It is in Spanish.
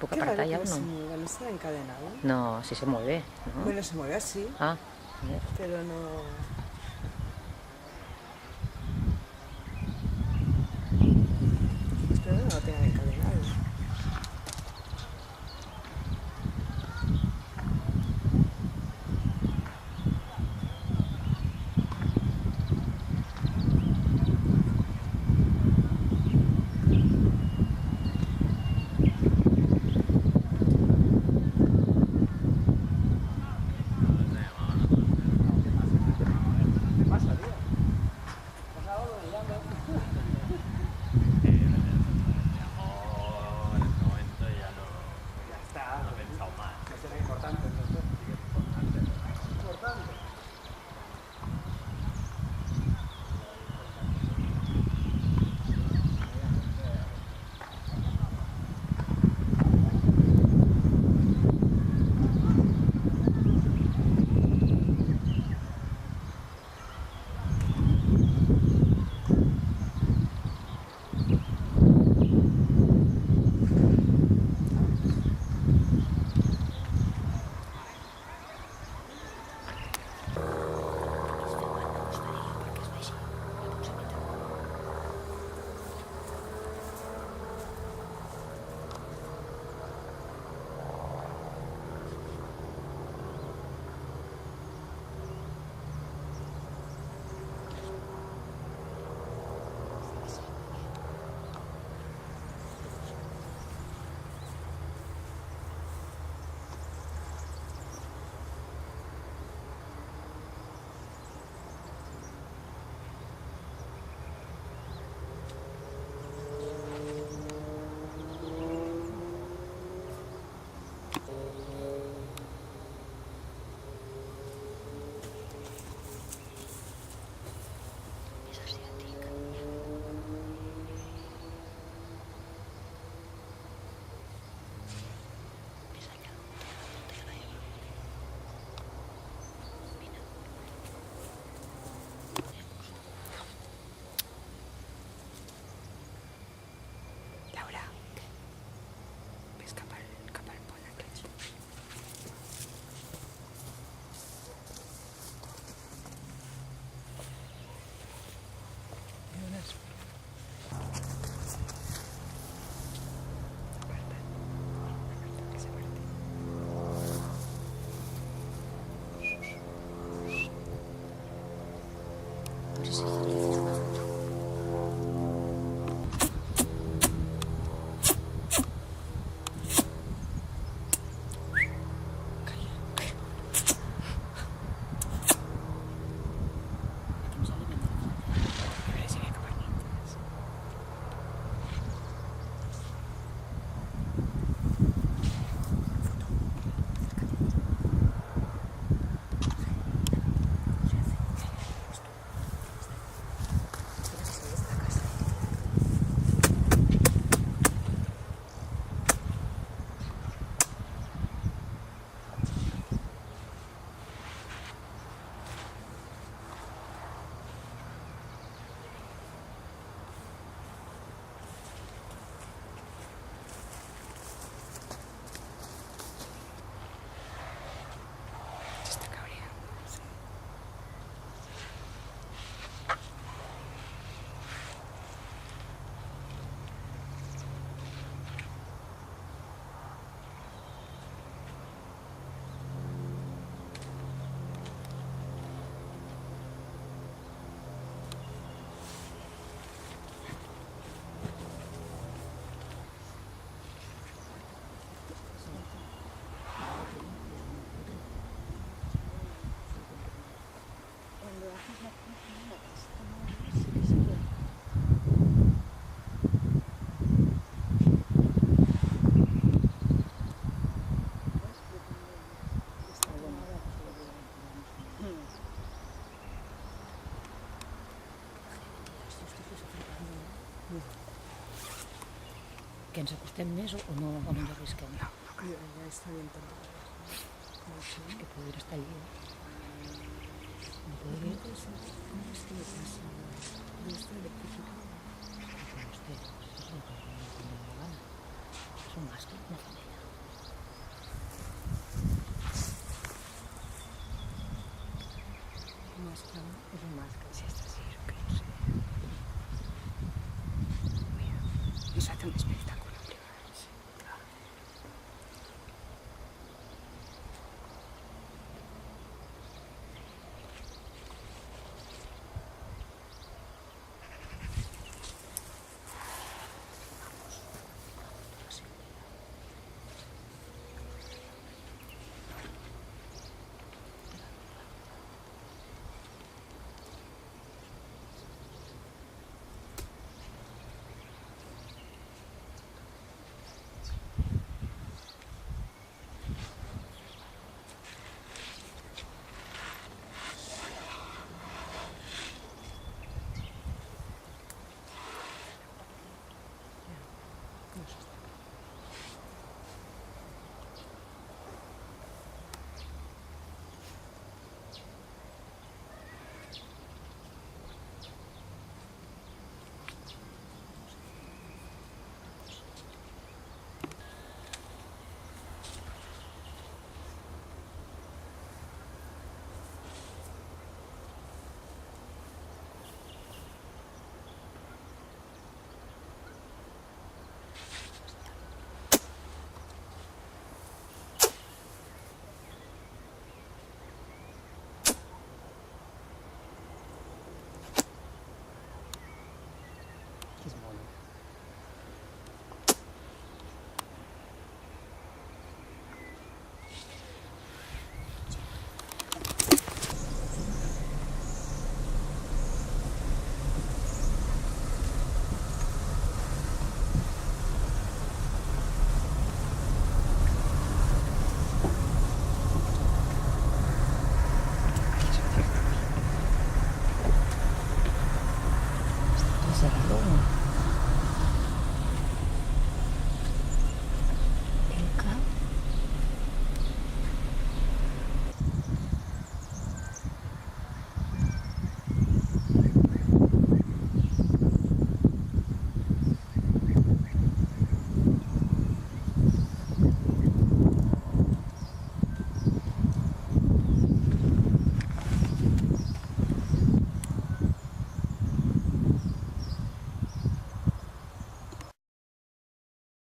poca Qué raro pantalla que o no se no. mueva, no está encadenado. No, sí se mueve, ¿no? Bueno, se mueve así, Ah, a ver. pero no... Espero que no lo tengan encadenado. Laura, ves cap al pont aquest. Que ens acostem més o no ens arrisquem? No, ja està bien tanto. És que podria estar allí. No podria... ¿Cómo puede ser? ¿Cómo es que le pasa? ¿De esta electrificada? Pues no sé, eso es lo que me da la gana. Es un gasto, no. Es un máscara. Si esta sirve, no sé. Mira, nos hace un espectáculo privado. Sí. Es mono. ¿Está cerrado?